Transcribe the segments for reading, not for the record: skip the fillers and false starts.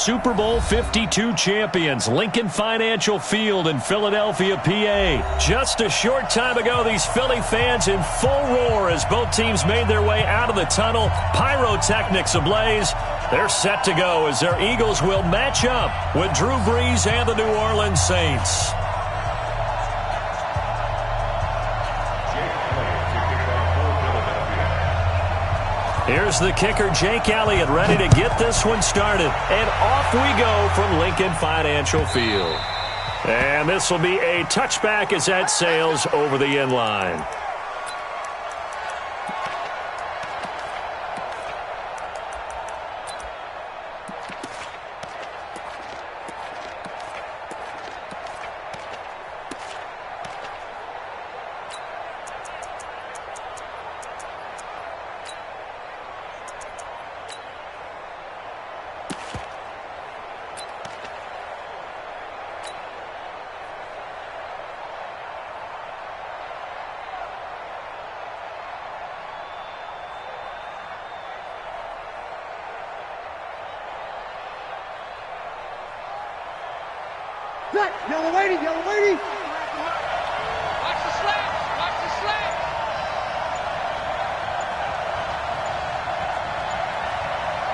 Super Bowl 52 champions, Lincoln Financial Field in Philadelphia, PA. Just a short time ago, these Philly fans in full roar as both teams made their way out of the tunnel. Pyrotechnics ablaze. They're set to go as their Eagles will match up with Drew Brees and the New Orleans Saints. Here's the kicker, Jake Elliott, ready to get this one started. And off we go from Lincoln Financial Field. And this will be a touchback as that sails over the end line. Yellow lady, yellow lady. Watch the slats, watch the slats.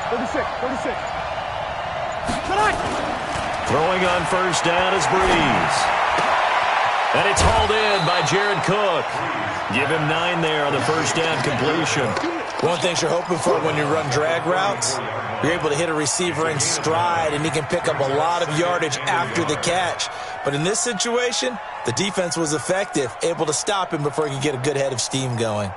Thirty-six. Throwing on first down is Brees. And it's hauled in by Jared Cook. Give him 9 there on the first down completion. One of the things you're hoping for when you run drag routes, you're able to hit a receiver in stride, and he can pick up a lot of yardage after the catch. But in this situation, the defense was effective, able to stop him before he could get a good head of steam going.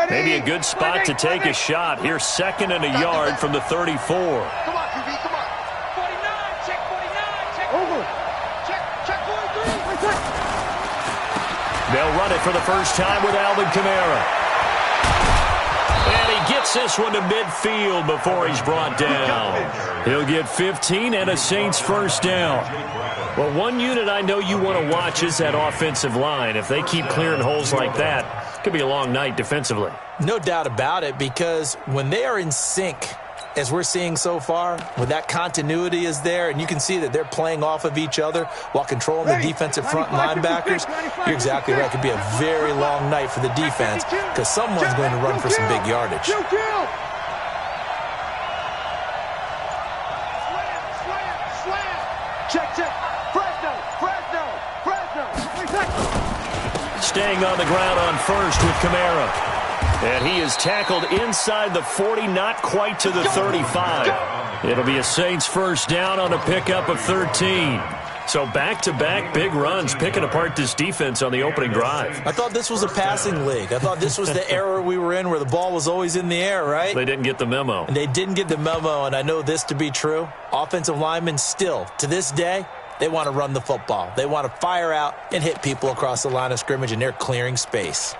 Maybe a good spot to take a shot. Here's 2nd and a yard from the 34. Come on, QB, come on. 49, check 49, check. Over. Check 43. They'll run it for the first time with Alvin Kamara. And he gets this one to midfield before he's brought down. He'll get 15 and a Saints first down. Well, one unit I know you want to watch is that offensive line. If they keep clearing holes like that, it could be a long night defensively. No doubt about it, because when they are in sync, as we're seeing so far, when that continuity is there, and you can see that they're playing off of each other while controlling the defensive front linebackers, you're exactly right. It could be a very long night for the defense because someone's going to run for some big yardage. Check. Staying on the ground on first with Kamara. And he is tackled inside the 40, not quite to the 35. It'll be a Saints first down on a pickup of 13. So back-to-back big runs picking apart this defense on the opening drive. I thought this was a passing league. I thought this was the era we were in where the ball was always in the air, right? They didn't get the memo. And they didn't get the memo, and I know this to be true. Offensive linemen still, to this day, they want to run the football. They want to fire out and hit people across the line of scrimmage, and they're clearing space.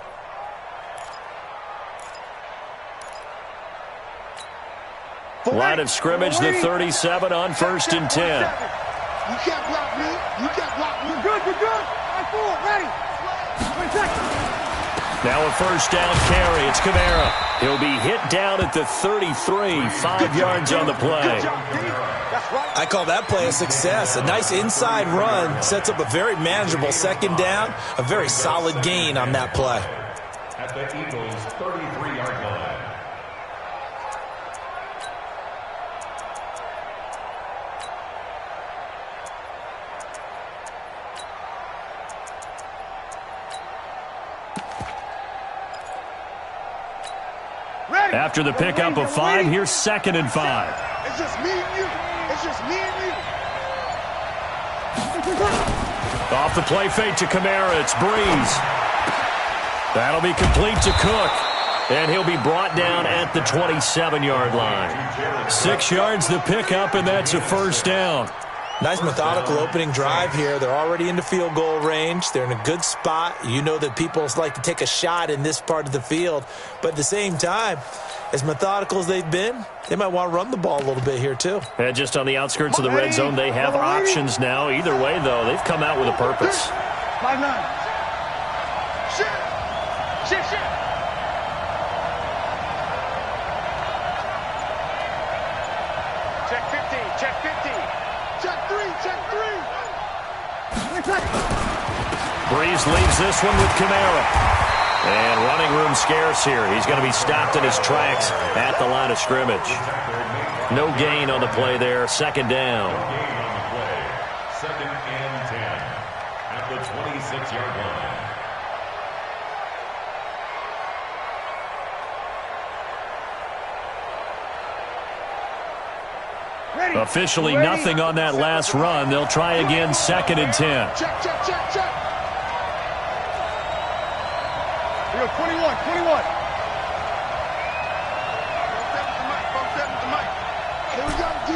Line of scrimmage, the 37 on 1st and 10. You can't block me. You're good. I'm forward, ready. 20 seconds. Now a first down carry. It's Kamara. He'll be hit down at the 33, 5 yards on the play. I call that play a success. A nice inside run sets up a very manageable 2nd down. A very solid gain on that play. At the Eagles' 33-yard line. After the pickup of 5, here's 2nd and 5. It's just me and you. Off the play fake to Kamara, it's Brees. That'll be complete to Cook. And he'll be brought down at the 27-yard line. 6 yards the pickup, and that's a first down. Nice methodical opening drive here. They're already into field goal range. They're in a good spot. You know that people like to take a shot in this part of the field. But at the same time, as methodical as they've been, they might want to run the ball a little bit here too. And just on the outskirts of the red zone, they have options now. Either way, though, they've come out with a purpose. 5-9. Shift. Shift, shift. Check 50, check 50. Check 3, check 3. Breeze leaves this one with Kamara. And running room scarce here. He's going to be stopped in his tracks at the line of scrimmage. No gain on the play there. Second down. Gain on the play. 2nd and 10 at the 26-yard line. Ready. Officially nothing on that last run. They'll try again, 2nd and 10. Check, check, check, check. We go 21, 21. 47 to Mike. Here we go, D.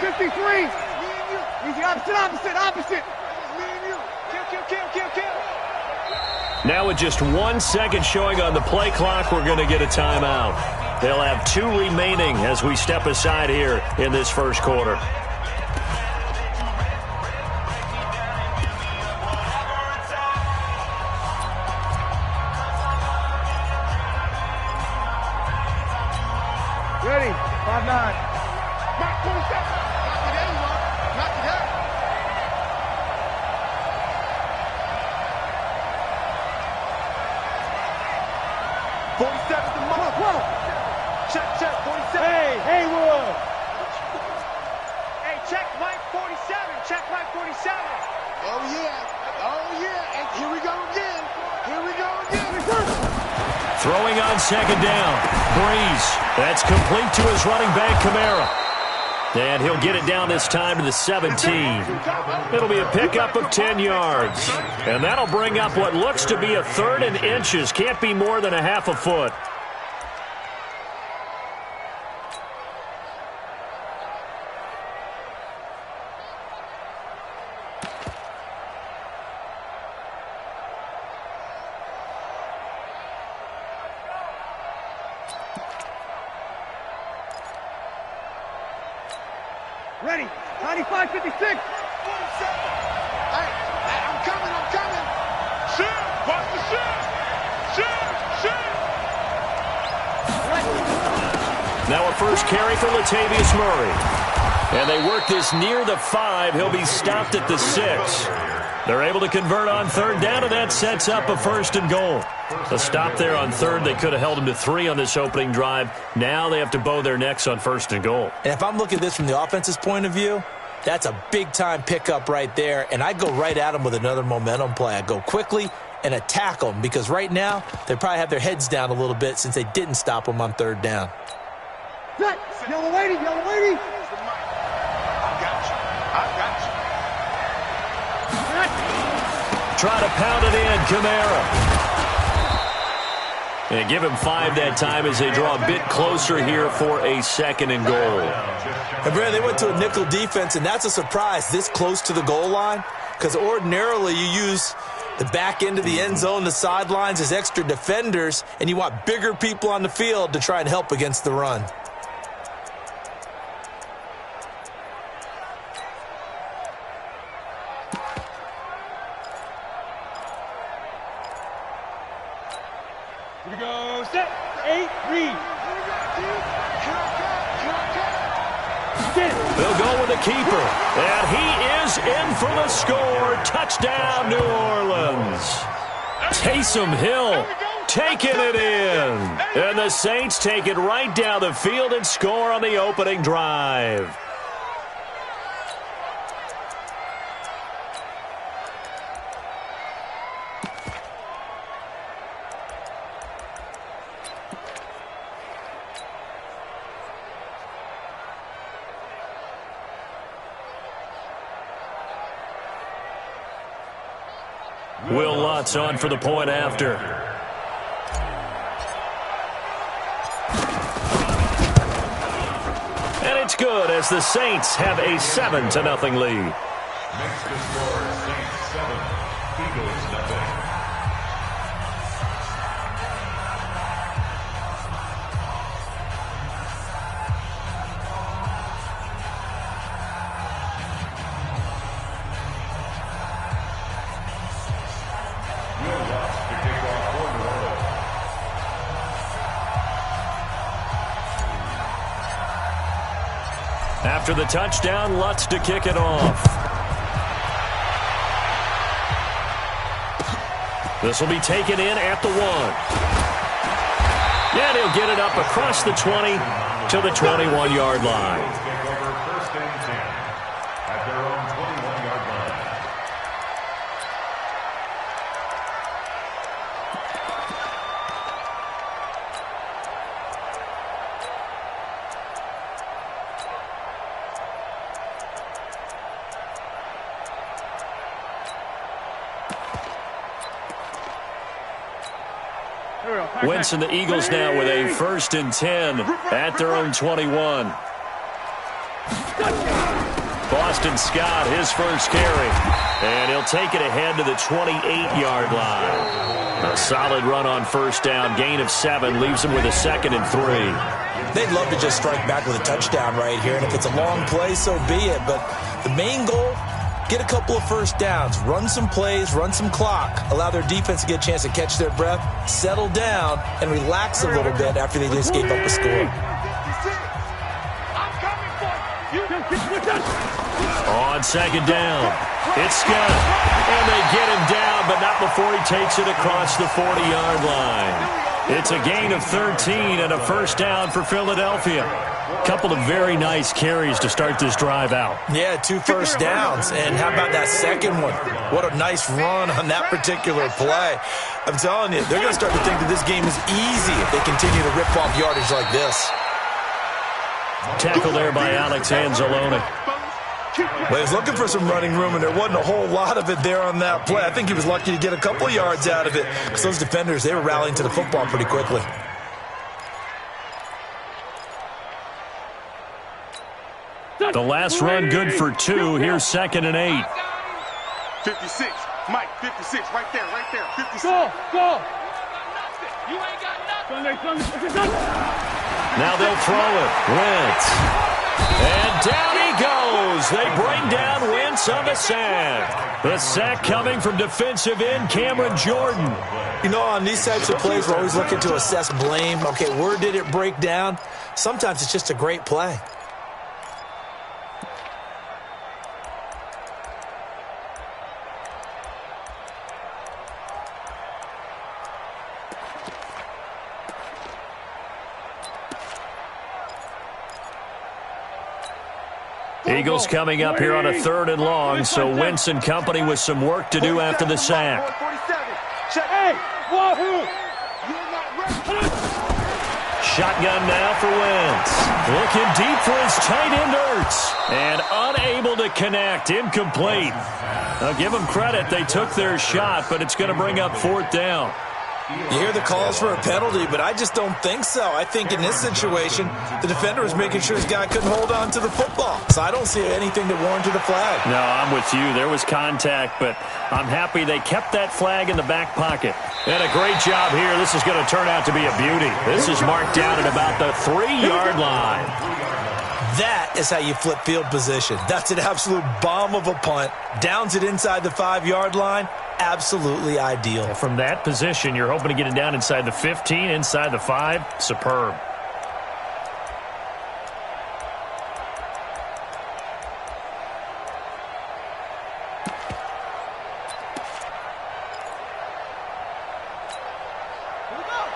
53. Me and you. Easy, opposite. Me and you. Kill. Now with just 1 second showing on the play clock, we're going to get a timeout. They'll have 2 remaining as we step aside here in this first quarter. Ready. 5-9. Mike 47. Knock it in, Mark. Knock it out. Check, 47. Hey, Will. Hey, check Mike 47. Check Mike 47. Oh, yeah. And here we go again. Throwing on 2nd down. Breeze. That's complete to his running back, Kamara. And he'll get it down this time to the 17. It'll be a pickup of 10 yards. And that'll bring up what looks to be a 3rd and inches. Can't be more than a half a foot. Ready. 95, 56. 47. Hey, I'm coming. Shoot. Watch the shoot. Shoot. Now a first carry for Latavius Murray. And they work this near the 5. He'll be stopped at the 6. They're able to convert on 3rd down, and that sets up a 1st and goal. A stop there on 3rd. They could have held him to 3 on this opening drive. Now they have to bow their necks on 1st and goal. And if I'm looking at this from the offense's point of view, that's a big-time pickup right there, and I'd go right at them with another momentum play. I'd go quickly and attack them, because right now they probably have their heads down a little bit since they didn't stop them on 3rd down. Set. Yellow lady. I got you. Try to pound it in, Kamara. And give him 5 that time as they draw a bit closer here for a 2nd and goal. And Brad, they went to a nickel defense, and that's a surprise this close to the goal line, because ordinarily you use the back end of the end zone, the sidelines as extra defenders, and you want bigger people on the field to try and help against the run. Here we go. Set. 8, read. They'll go with the keeper. And he is in for the score. Touchdown, New Orleans. Taysom Hill taking it in. And the Saints take it right down the field and score on the opening drive. Will Lutz on for the point after. And it's good as the Saints have a 7-0 lead. Makes the score Saints 7, Eagles nothing. After the touchdown, Lutz to kick it off. This will be taken in at the 1. And he'll get it up across the 20 to the 21-yard line. Take over first and 10 at their own 21-yard line. Wentz and the Eagles now with a 1st and 10 at their own 21. Boston Scott, his first carry. And he'll take it ahead to the 28-yard line. A solid run on first down. Gain of 7 leaves him with a 2nd and 3. They'd love to just strike back with a touchdown right here. And if it's a long play, so be it. But the main goal, get a couple of first downs, run some plays, run some clock, allow their defense to get a chance to catch their breath, settle down, and relax a little bit after they just gave up a score. On 2nd down, it's Scott. And they get him down, but not before he takes it across the 40-yard line. It's a gain of 13 and a first down for Philadelphia. Couple of very nice carries to start this drive out. Yeah, 2 first downs. And how about that second one? What a nice run on that particular play. I'm telling you, they're going to start to think that this game is easy if they continue to rip off yardage like this. Tackle there by Alex Anzalone. Well, he was looking for some running room, and there wasn't a whole lot of it there on that play. I think he was lucky to get a couple of yards out of it because those defenders, they were rallying to the football pretty quickly. The last run good for 2. Here's 2nd and 8. 56. Mike, 56. Right there, 56. Go. You ain't got nothing. Now they'll throw it. Wentz. And down he goes. They bring down Wentz on the sack. The sack coming from defensive end Cameron Jordan. You know, on these types of plays, we're always looking to assess blame. Okay, where did it break down? Sometimes it's just a great play. Eagles coming up here on a 3rd and long, so Wentz and company with some work to do after the sack. Shotgun now for Wentz. Looking deep for his tight end Ertz. And unable to connect. Incomplete. I'll give them credit. They took their shot, but it's going to bring up 4th down. You hear the calls for a penalty, but I just don't think so. I think in this situation, the defender was making sure his guy couldn't hold on to the football. So I don't see anything that warranted a flag. No, I'm with you. There was contact, but I'm happy they kept that flag in the back pocket. And a great job here. This is going to turn out to be a beauty. This is marked down at about the 3-yard line. That is how you flip field position. That's an absolute bomb of a punt. Downs it inside the 5-yard line. Absolutely ideal. From that position, you're hoping to get it down inside the 15, inside the 5. Superb.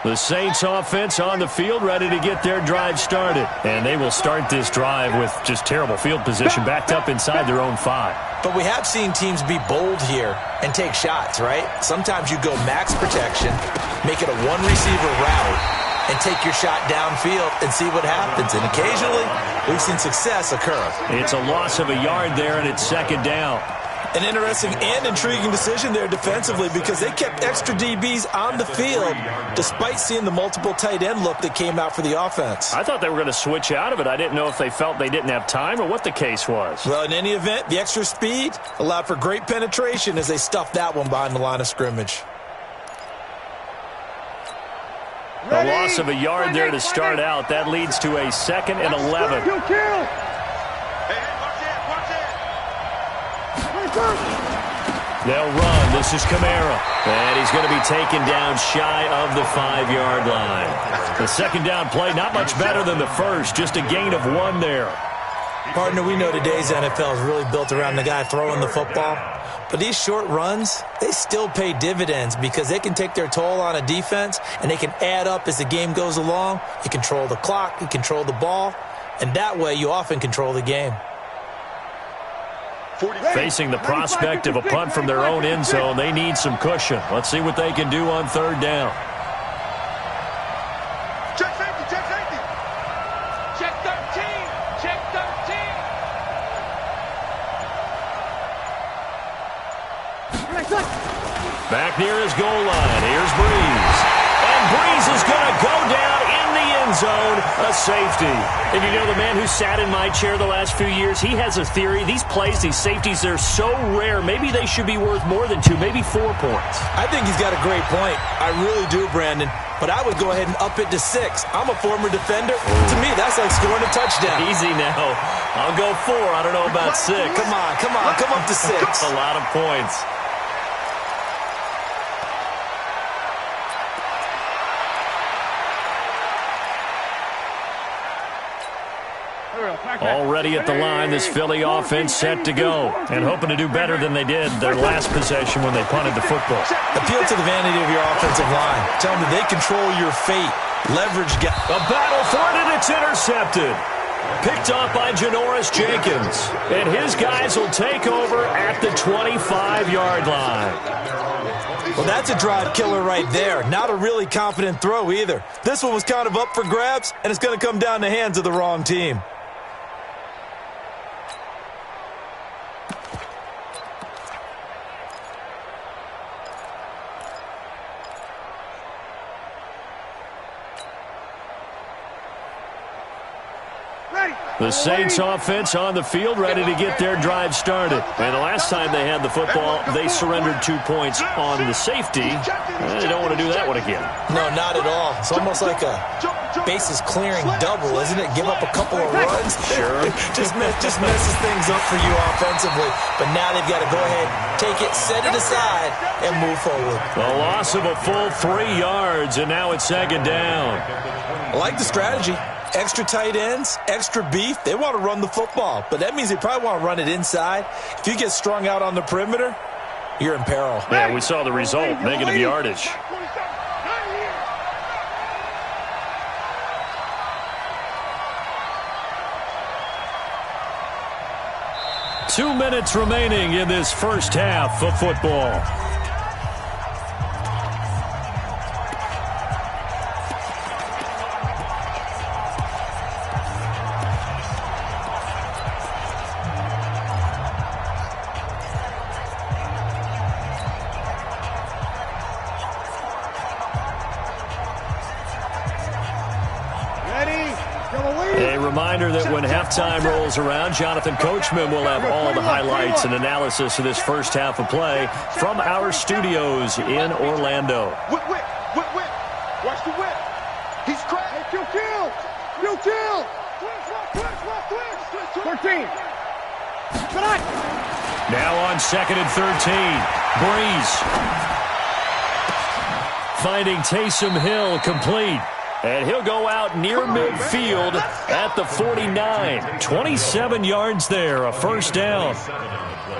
The Saints offense on the field, ready to get their drive started. And they will start this drive with just terrible field position, backed up inside their own 5. But we have seen teams be bold here and take shots, right? Sometimes you go max protection, make it a one-receiver route, and take your shot downfield and see what happens. And occasionally, we've seen success occur. It's a loss of a yard there, and it's 2nd down. An interesting and intriguing decision there defensively because they kept extra DBs on the field despite seeing the multiple tight end look that came out for the offense. I thought they were going to switch out of it. I didn't know if they felt they didn't have time or what the case was. Well, in any event, the extra speed allowed for great penetration as they stuffed that one behind the line of scrimmage. A loss of a yard there to start out. That leads to a 2nd and 11. They'll run. This is Kamara. And he's going to be taken down shy of the 5-yard line. The second down play, not much better than the first. Just a gain of 1 there. Partner, we know today's NFL is really built around the guy throwing the football. But these short runs, they still pay dividends because they can take their toll on a defense and they can add up as the game goes along. You control the clock, you control the ball, and that way you often control the game. Facing the prospect of a punt from their own end zone, they need some cushion. Let's see what they can do on 3rd down. Check safety, check safety. Check 13. Check 13. Back near his goal line. Here's Breeze. And Breeze is going to go down in the end zone, a safety. And you know, the man who sat in my chair the last few years, he has a theory. These plays, these safeties, they're so rare. Maybe they should be worth more than 2, maybe 4 points. I think he's got a great point. I really do, Brandon. But I would go ahead and up it to 6. I'm a former defender. To me, that's like scoring a touchdown. Easy now. I'll go 4. I don't know about 6. Come on. Come up to 6. That's a lot of points. Already at the line, this Philly offense set to go and hoping to do better than they did their last possession when they punted the football. Appeal to the vanity of your offensive line. Tell them that they control your fate. Leverage. A battle for it, and it's intercepted. Picked off by Janoris Jenkins. And his guys will take over at the 25-yard line. Well, that's a drive killer right there. Not a really confident throw either. This one was kind of up for grabs, and it's going to come down the hands of the wrong team. The Saints offense on the field, ready to get their drive started. And the last time they had the football, they surrendered 2 points on the safety. They don't want to do that one again. No, not at all. It's almost like a bases clearing double, isn't it? Give up a couple of runs. Sure. just messes things up for you offensively. But now they've got to go ahead, take it, set it aside, and move forward. A loss of a full 3 yards, and now it's 2nd down. I like the strategy. Extra tight ends, extra beef. They want to run the football, but that means they probably want to run it inside. If you get strung out on the perimeter, you're in peril. Yeah, we saw the result, negative yardage. Two minutes remaining in this first half of football. A reminder that when halftime rolls around, Jonathan Coachman will have all the highlights and analysis of this first half of play from our studios in Orlando. Whip. Watch the whip. He's cracked. Hey, kill. 13. Now on 2nd and 13. Breeze. Finding Taysom Hill complete. And he'll go out near midfield at the 49. 27 yards there, a first down.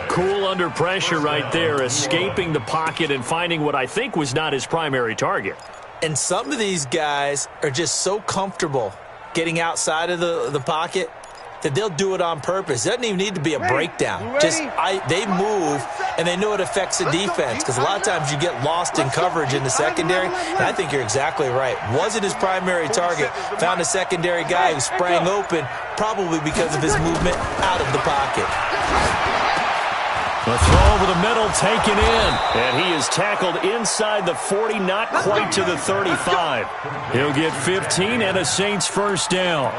Cool under pressure right there, escaping the pocket and finding what I think was not his primary target. And some of these guys are just so comfortable getting outside of the pocket that they'll do it on purpose. It doesn't even need to be a breakdown. They move, and they know it affects the defense because a lot of times you get lost in coverage in the secondary, and I think you're exactly right. Wasn't his primary target. Found a secondary guy who sprang open, probably because of his movement out of the pocket. The throw over the middle, taken in. And he is tackled inside the 40, not quite to the 35. He'll get 15 and a Saints first down.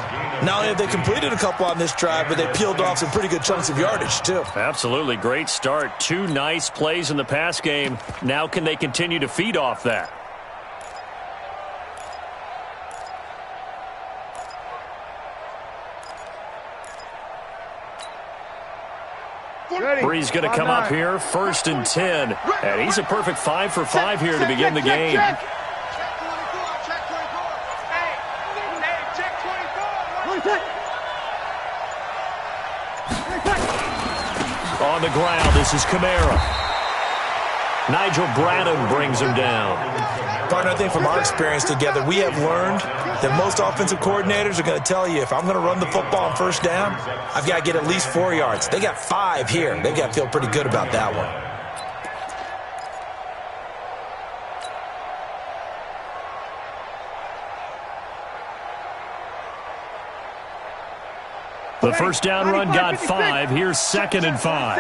Not only have they completed a couple on this drive, but they peeled off some pretty good chunks of yardage, too. Absolutely great start. 2 nice plays in the pass game. Now can they continue to feed off that? Bree's going to come up here, 1st and 10. And he's a perfect 5 for 5 here to begin the game. Check 24. Hey, check 24. On the ground, this is Kamara. Nigel Bradham brings him down. Partner, I think from our experience together, we have learned that most offensive coordinators are going to tell you, if I'm going to run the football on first down, I've got to get at least 4 yards. They got 5 here. They've got to feel pretty good about that one. The first down run got 5. Here's 2nd and 5.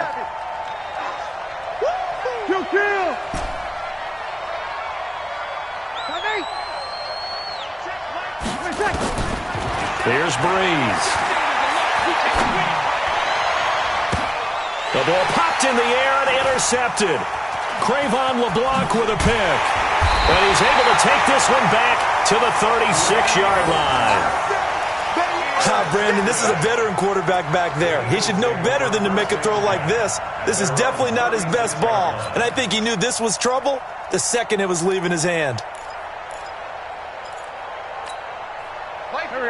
Kill. Here's Breeze. The ball popped in the air and intercepted. Cravon LeBlanc with a pick. And he's able to take this one back to the 36-yard line. Brandon, this is a veteran quarterback back there. He should know better than to make a throw like this. This is definitely not his best ball, and I think he knew this was trouble the second it was leaving his hand.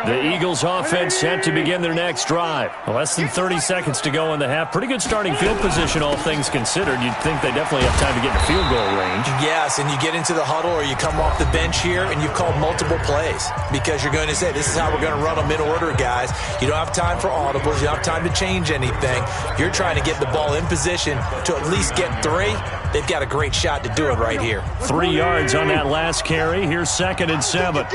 The Eagles offense set to begin their next drive. Less than 30 seconds to go in the half. Pretty good starting field position, all things considered. You'd think they definitely have time to get in the field goal range. Yes, and you get into the huddle or you come off the bench here and you've called multiple plays because you're going to say, this is how we're going to run them in order, guys. You don't have time for audibles. You don't have time to change anything. You're trying to get the ball in position to at least get 3. They've got a great shot to do it right here. 3 yards on that last carry. Here's 2nd and 7.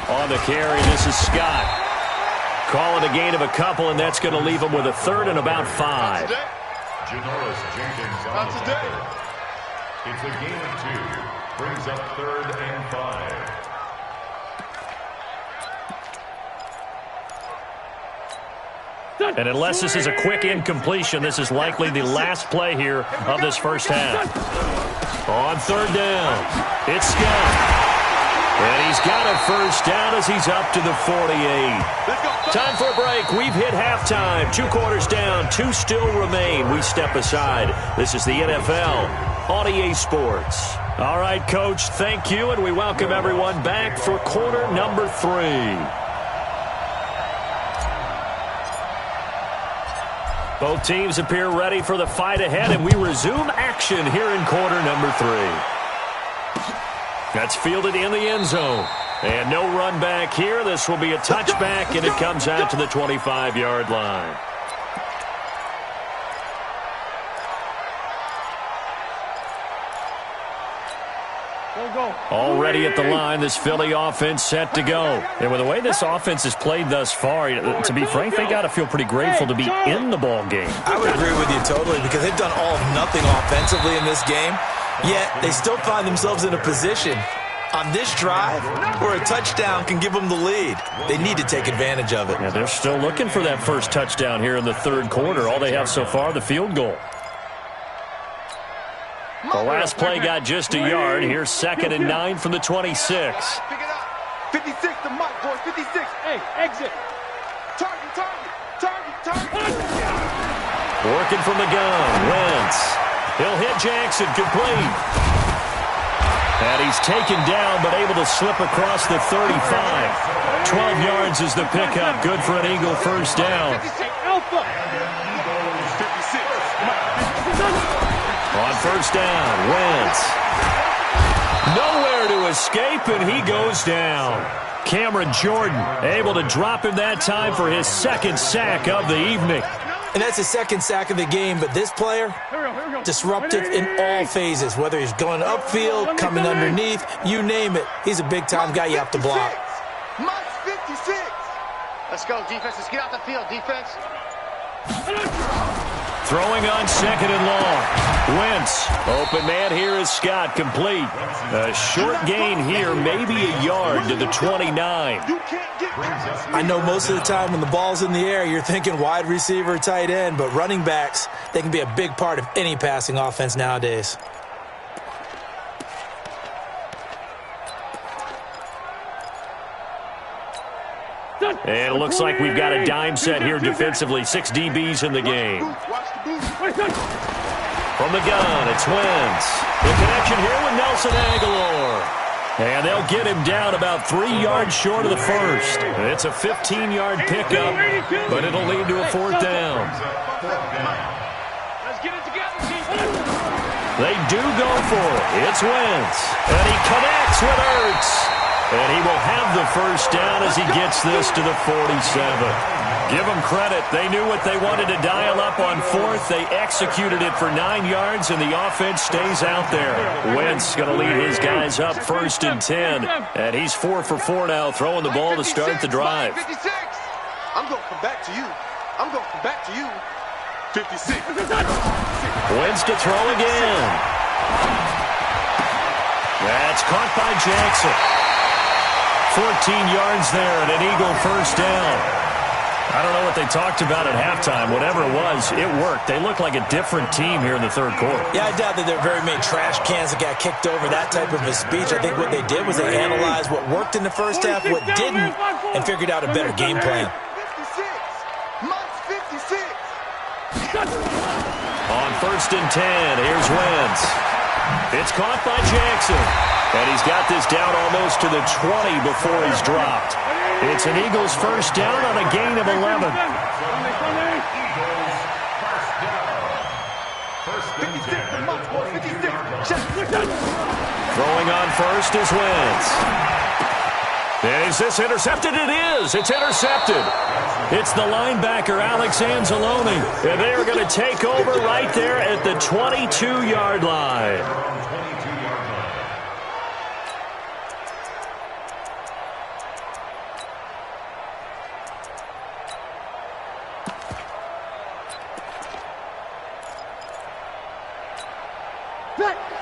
On the carry, this is Scott. Call it a gain of a couple, and that's going to leave him with a 3rd and about 5. Janoris Jenkins on the tackle. It's a gain of 2. Brings up 3rd and 5. And unless this is a quick incompletion, this is likely the last play here of this first half. On 3rd down, it's Scott. And he's got a first down as he's up to the 48. Time for a break. We've hit halftime. 2 quarters down. 2 still remain. We step aside. This is the NFL on EA Sports. All right, Coach, thank you, and we welcome everyone back for quarter number 3. Both teams appear ready for the fight ahead, and we resume action here in quarter number 3. That's fielded in the end zone. And no run back here. This will be a touchback, and it comes out to the 25-yard line. Already at the line, this Philly offense set to go. And with the way this offense has played thus far, to be frank, they got to feel pretty grateful to be in the ball game. I would agree with you totally because they've done all of nothing offensively in this game. Yet, they still find themselves in a position on this drive where a touchdown can give them the lead. They need to take advantage of it. Yeah, they're still looking for that first touchdown here in the 3rd quarter. All they have so far, the field goal. The last play got just a yard. Here's 2nd and 9 from the 26. Pick it up. 56 to Mike, boys. 56. Hey, exit. Target. Working from the gun. Wentz. He'll hit Jackson, complete. And he's taken down, but able to slip across the 35. 12 yards is the pickup. Good for an Eagle first down. On first down, Wentz. Nowhere to escape, and he goes down. Cameron Jordan able to drop him that time for his 2nd sack of the evening. And that's his 2nd sack of the game, but this player, disruptive in all phases, whether he's going upfield, coming underneath, you name it. He's a big-time guy you have to block. Mike 56. Let's go, defense. Let's get out the field, defense. Throwing on second and long. Wentz. Open man here is Scott, complete. A short gain here, maybe a yard to the 29. I know most of the time when the ball's in the air, you're thinking wide receiver, tight end, but running backs, they can be a big part of any passing offense nowadays. And it looks like we've got a dime set here defensively. 6 DBs in the game. From the gun, it's Wentz. The connection here with Nelson Aguilar. And they'll get him down about 3 yards short of the first. It's a 15-yard pickup, but it'll lead to a 4th down. Let's get it together. They do go for it. It's Wentz. And he connects with Ertz. And he will have the first down as he gets this to the 47. Give them credit. They knew what they wanted to dial up on 4th. They executed it for 9 yards, and the offense stays out there. Wentz going to lead his guys up 1st and 10. And he's 4 for 4 now, throwing the ball to start the drive. 56. I'm going to come back to you. I'm going to come back to you. 56. Wentz to throw again. That's caught by Jackson. 14 yards there and an Eagle first down. I don't know what they talked about at halftime. Whatever it was, it worked. They look like a different team here in the 3rd quarter. Yeah, I doubt that there are very many trash cans that got kicked over, that type of a speech. I think what they did was they analyzed what worked in the first half, what didn't, and figured out a better game plan. 56. Mike's 56. On 1st and 10, here's Wentz. It's caught by Jackson. And he's got this down almost to the 20 before he's dropped. It's an Eagles first down on a gain of 11. Throwing on first is Wentz. Is this intercepted? It is. It's intercepted. It's the linebacker, Alex Anzalone. And they are going to take over right there at the 22-yard line.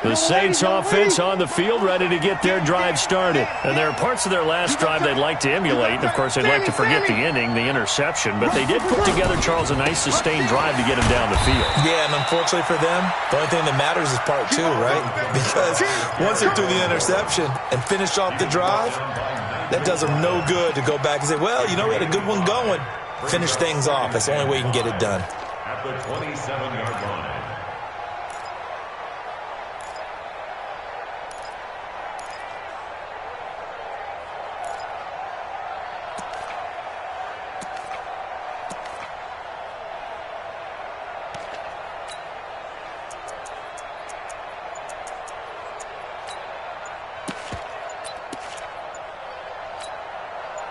The Saints offense on the field ready to get their drive started. And there are parts of their last drive they'd like to emulate. And, of course, they'd like to forget the inning, the interception. But they did put together, Charles, a nice sustained drive to get him down the field. Yeah, and unfortunately for them, the only thing that matters is part 2, right? Because once they're through the interception and finish off the drive, that does them no good to go back and say, well, you know, we had a good one going. Finish things off. That's the only way you can get it done. At the 27-yard line.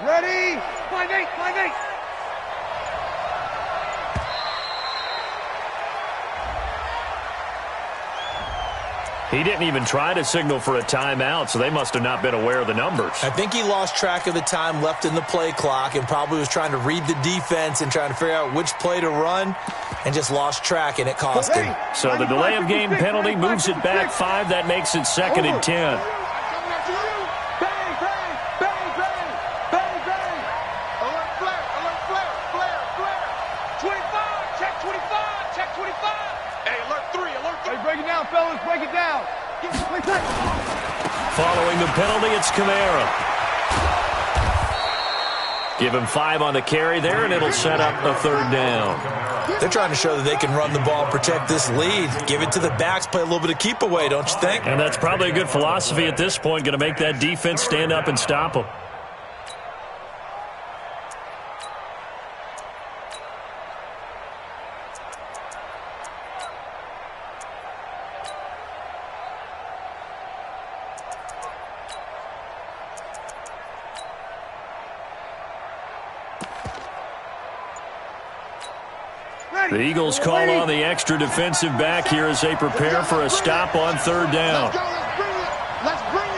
Ready? 5-8, 5-8. He didn't even try to signal for a timeout, so they must have not been aware of the numbers. I think he lost track of the time left in the play clock and probably was trying to read the defense and trying to figure out which play to run and just lost track, and it cost him. So the delay of game penalty moves it back 5. That makes it 2nd and 10. Fellas, break it down. Following the penalty, it's Kamara. Give him 5 on the carry there, and it'll set up a 3rd down. They're trying to show that they can run the ball, protect this lead, give it to the backs, play a little bit of keep away, don't you think? And that's probably a good philosophy at this point, going to make that defense stand up and stop them. The Eagles call on the extra defensive back here as they prepare for a stop on 3rd down. Let's go. Let's bring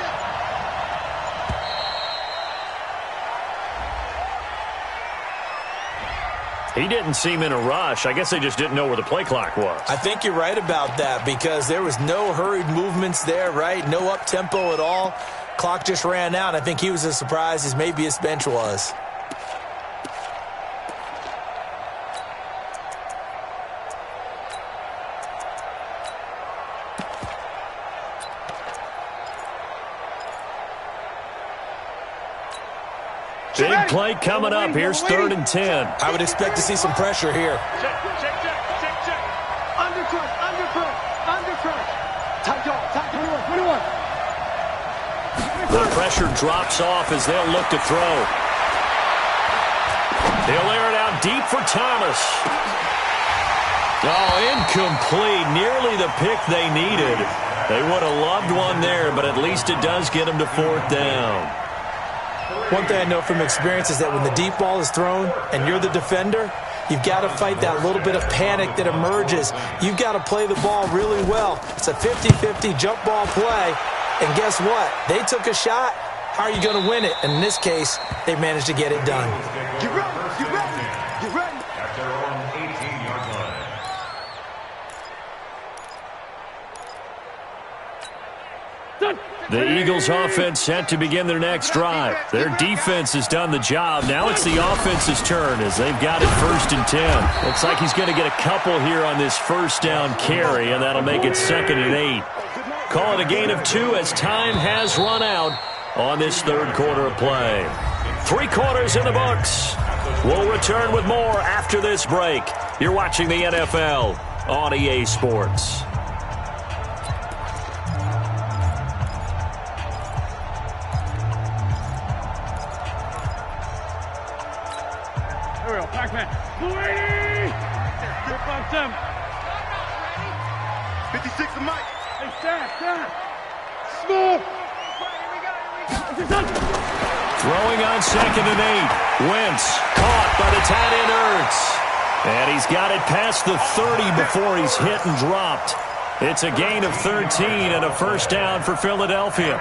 it. He didn't seem in a rush. I guess they just didn't know where the play clock was. I think you're right about that because there was no hurried movements there, right? No up-tempo at all. Clock just ran out. I think he was as surprised as maybe his bench was. Big play coming up. Here's 3rd and 10. I would expect to see some pressure here. Check. Under press. Tight dog. 21. The pressure drops off as they'll look to throw. He'll air it out deep for Thomas. Oh, incomplete. Nearly the pick they needed. They would have loved one there, but at least it does get them to 4th down. One thing I know from experience is that when the deep ball is thrown and you're the defender, you've got to fight that little bit of panic that emerges. You've got to play the ball really well. It's a 50-50 jump ball play. And guess what? They took a shot. How are you going to win it? And in this case, they managed to get it done. Get ready. At their own 18-yard line. The Eagles offense set to begin their next drive. Their defense has done the job. Now it's the offense's turn as they've got it 1st and 10. Looks like he's going to get a couple here on this 1st down carry, and that'll make it 2nd and 8. Call it a gain of 2 as time has run out on this 3rd quarter of play. 3 quarters in the books. We'll return with more after this break. You're watching the NFL on EA Sports. Pac-Man. 280! 56 to Mike. Hey, stand. Smooth. Throwing on 2nd and 8. Wentz caught by the tight end Ertz. And he's got it past the 30 before he's hit and dropped. It's a gain of 13 and a 1st down for Philadelphia.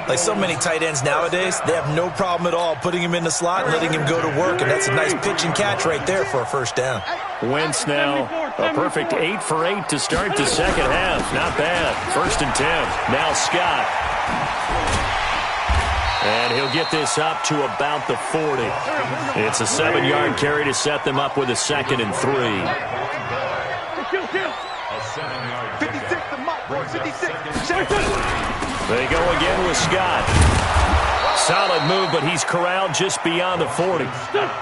Like so many tight ends nowadays, they have no problem at all putting him in the slot and letting him go to work. And that's a nice pitch and catch right there for a 1st down. Wentz now a perfect 8 for 8 to start the 2nd half. Not bad. 1st and 10. Now Scott. And he'll get this up to about the 40. It's a 7-yard carry to set them up with a 2nd and 3. A 7-yard 56 to Mike, boy. 56. They go again with Scott. Solid move, but he's corralled just beyond the 40.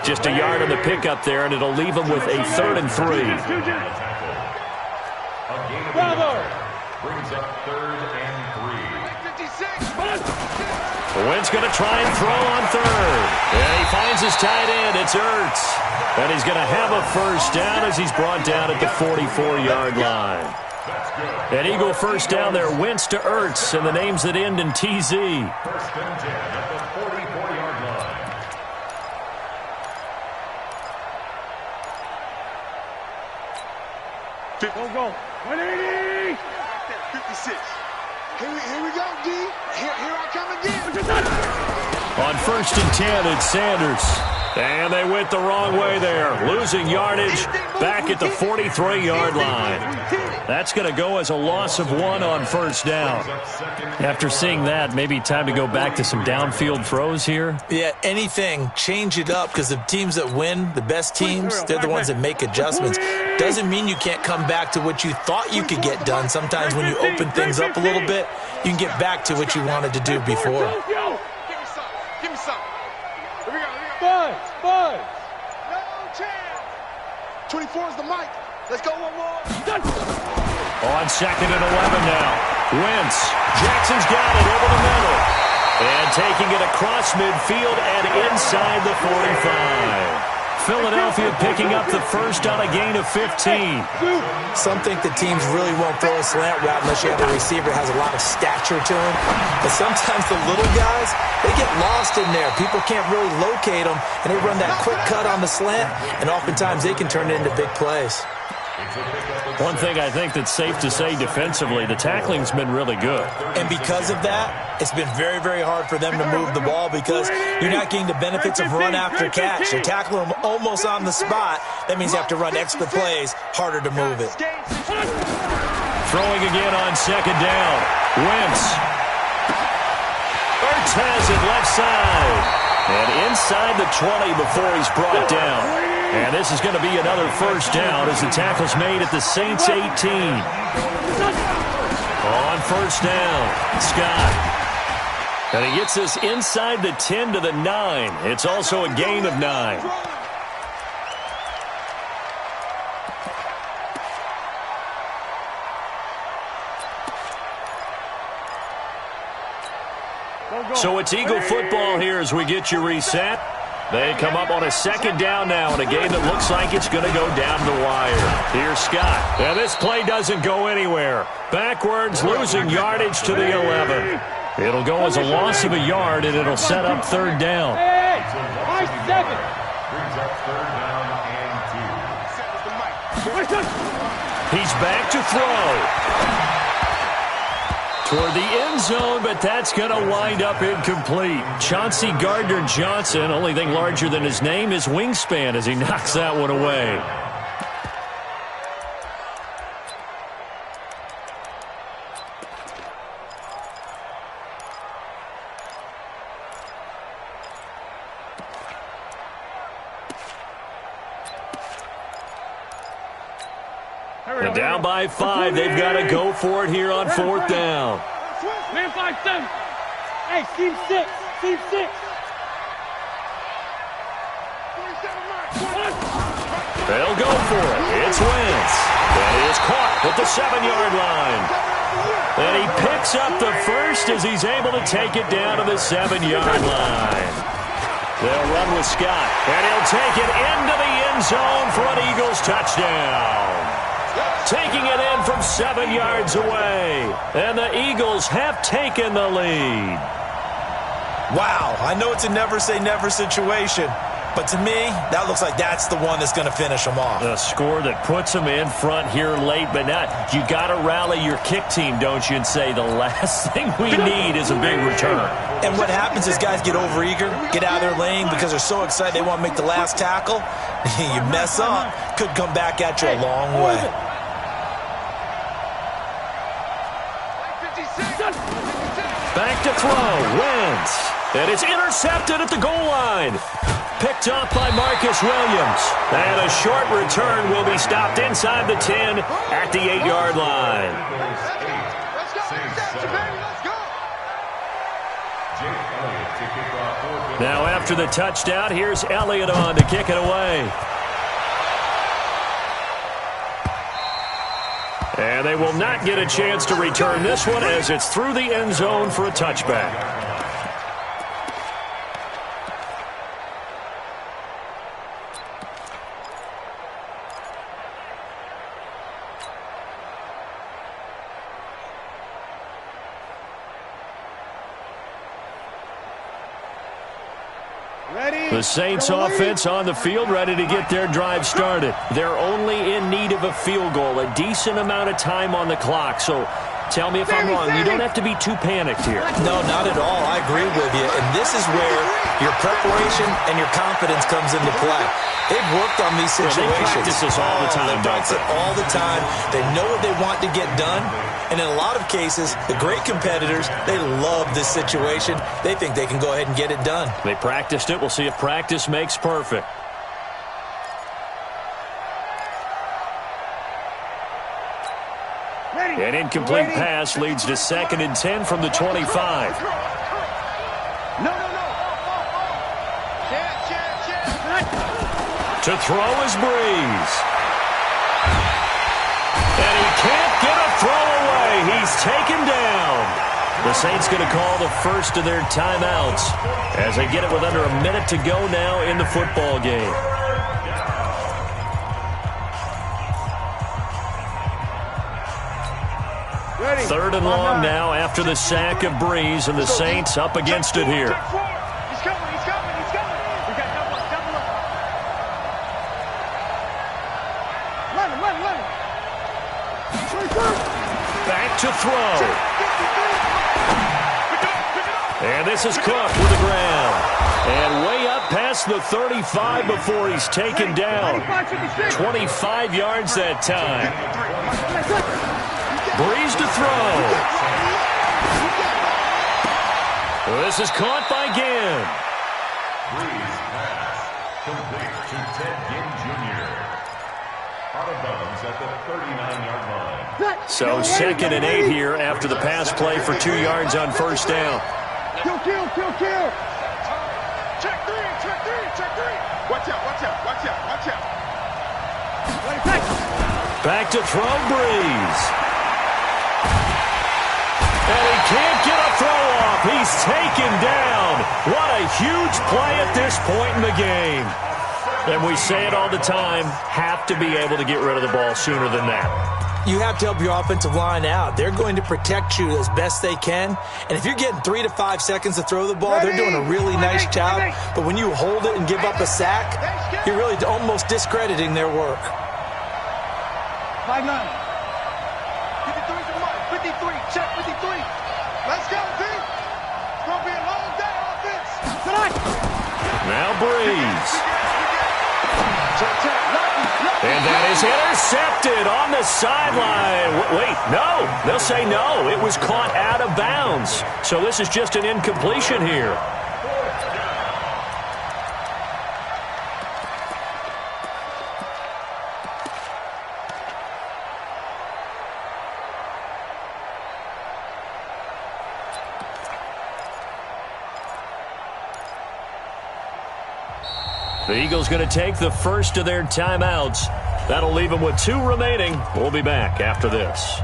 Just a yard on the pickup there, and it'll leave him with a 3rd and 3. Bravo! Brings up 3rd and 3. Wentz going to try and throw on 3rd. And he finds his tight end. It's Ertz. And he's going to have a 1st down as he's brought down at the 44-yard line. An Eagle 1st down there. Wentz to Ertz, and the names that end in TZ. 1st and 10 at the 44-yard line. Go. 180! 56. Here we go, D. Here I come again. On 1st and 10, it's Sanders. And they went the wrong way there. Losing yardage back at the 43-yard line. That's going to go as a loss of 1 on 1st down. After seeing that, maybe time to go back to some downfield throws here. Yeah, anything. Change it up because the teams that win, the best teams, they're the ones that make adjustments. Doesn't mean you can't come back to what you thought you could get done. Sometimes when you open things up a little bit, you can get back to what you wanted to do before. Give me some. Here we go. Buzz. No chance. 24 is the mic. Let's go one more. On 2nd and 11 now. Wentz. Jackson's got it over the middle. And taking it across midfield and inside the 45. Philadelphia picking up the 1st on a gain of 15. Some think the teams really won't throw a slant route unless you have a receiver that has a lot of stature to him. But sometimes the little guys, they get lost in there. People can't really locate them, and they run that quick cut on the slant, and oftentimes they can turn it into big plays. One thing I think that's safe to say defensively, the tackling's been really good. And because of that, it's been very, very hard for them to move the ball because you're not getting the benefits of run after catch. You tackle them almost on the spot. That means you have to run extra plays, harder to move it. Throwing again on second down. Wentz. Ertz has it left side. And inside the 20 before he's brought down. And this is going to be another first down as the tackle's made at the Saints 18. On first down, Scott. And he gets this inside the 10 to the 9. It's also a gain of 9. So it's Eagle football here as we get you reset. They come up on a second down now in a game that looks like it's going to go down the wire. Here's Scott. Now this play doesn't go anywhere. Backwards, losing yardage to the 11. It'll go as a loss of a yard, and it'll set up third down. Brings up third down and 2. He's back to throw. Toward the end zone, but that's going to wind up incomplete. Chauncey Gardner-Johnson, only thing larger than his name is wingspan as he knocks that one away. And down by 5, they've got to go for it here on fourth down. Man 5-7. Hey, team 6. Team 6. They'll go for it. It's Wentz. And he is caught at the 7-yard line. And he picks up the first as he's able to take it down to the 7-yard line. They'll run with Scott. And he'll take it into the end zone for an Eagles touchdown. Taking it in from 7 yards away. And the Eagles have taken the lead. Wow, I know it's a never-say-never situation, but to me, that looks like that's the one that's going to finish them off. A score that puts them in front here late, but not. You got to rally your kick team, don't you, and say the last thing we need is a big return. And what happens is guys get overeager, get out of their lane because they're so excited they want to make the last tackle. You mess up, could come back at you a long way. Back to throw, Wentz. And it's intercepted at the goal line. Picked off by Marcus Williams. And a short return will be stopped inside the 10 at the 8-yard line. Now after the touchdown, here's Elliott on to kick it away. And they will not get a chance to return this one as it's through the end zone for a touchback. The Saints offense on the field, ready to get their drive started. They're only in need of a field goal, a decent amount of time on the clock. So tell me if I'm wrong. You don't have to be too panicked here. No, not at all. I agree with you. And this is where your preparation and your confidence comes into play. They've worked on these situations. They practice this all the time. They practice it all the time. They know what they want to get done. And in a lot of cases, the great competitors, they love this situation. They think they can go ahead and get it done. They practiced it. We'll see if practice makes perfect. An incomplete pass leads to 2nd and 10 from the 25. To throw is Breeze. And he can't get a throw away. He's taken down. The Saints going to call the first of their timeouts as they get it with under a minute to go now in the football game. Third and long now after the sack of Breeze, and the Saints up against it here. He's coming. We got double up. Run him. Back to throw. And this is Cook with the ground. And way up past the 35 before he's taken down. 25 yards that time. Breeze to throw. This is caught by Ginn. Breeze pass complete to Ted Ginn Jr. Out of bounds at the 39-yard line. So 2nd and 8 here after the pass play for 2 yards on first down. Kill. Check three. Watch out. Back to throw, Breeze. And he can't get a throw off. He's taken down. What a huge play at this point in the game. And we say it all the time, have to be able to get rid of the ball sooner than that. You have to help your offensive line out. They're going to protect you as best they can. And if you're getting 3 to 5 seconds to throw the ball, they're doing a really nice job. But when you hold it and give up a sack, you're really almost discrediting their work. 5-9. 53's a mark. 53. Check 53. Let's go, D. It's going to be a long day on offense. Tonight. Now Breeze. And that is intercepted on the sideline. Wait, no. They'll say no. It was caught out of bounds. So this is just an incompletion here. The Eagles going to take the first of their timeouts. That'll leave them with 2 remaining. We'll be back after this.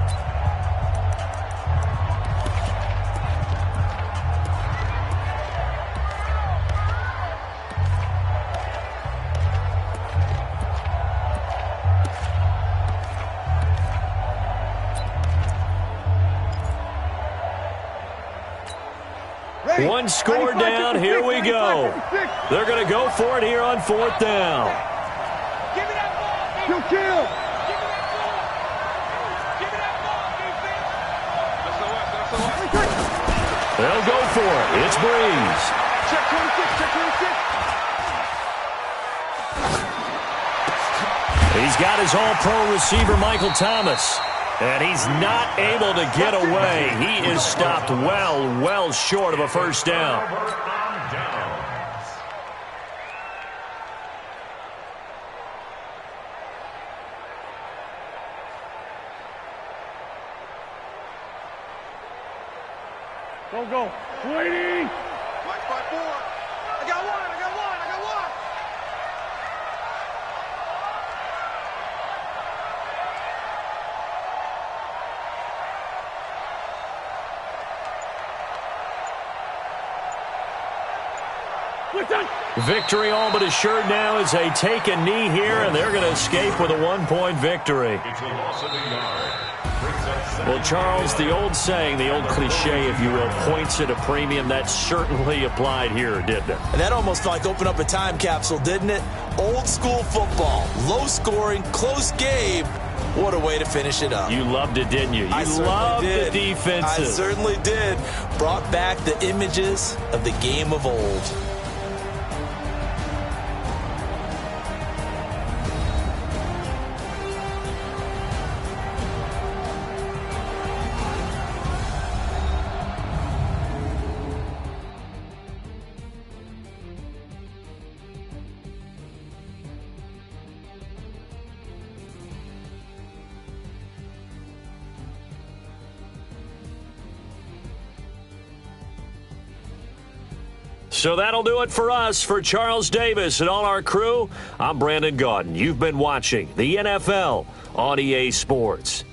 One score down. Here we go. They're going to go for it here on 4th down. Give me that ball, defense. Kill. Give me that ball. Give me that ball, defense. They'll go for it. It's Breeze. Check 26. He's got his all-pro receiver, Michael Thomas. And he's not able to get away. He is stopped well short of a first down. Go. Waiting. Mike 5-4. I got one. Victory all but assured now as they take a knee here, and they're going to escape with a 1-point victory. It's a loss of a yard. Well, Charles, the old saying, the old cliche, if you will, points at a premium, that certainly applied here, didn't it? And that almost like opened up a time capsule, didn't it? Old school football, low scoring, close game. What a way to finish it up. You loved it, didn't you? I loved did. the defenses. I certainly did. Brought back the images of the game of old. So that'll do it for us. For Charles Davis and all our crew, I'm Brandon Gaudin. You've been watching the NFL on EA Sports.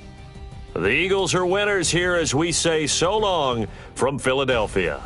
The Eagles are winners here as we say so long from Philadelphia.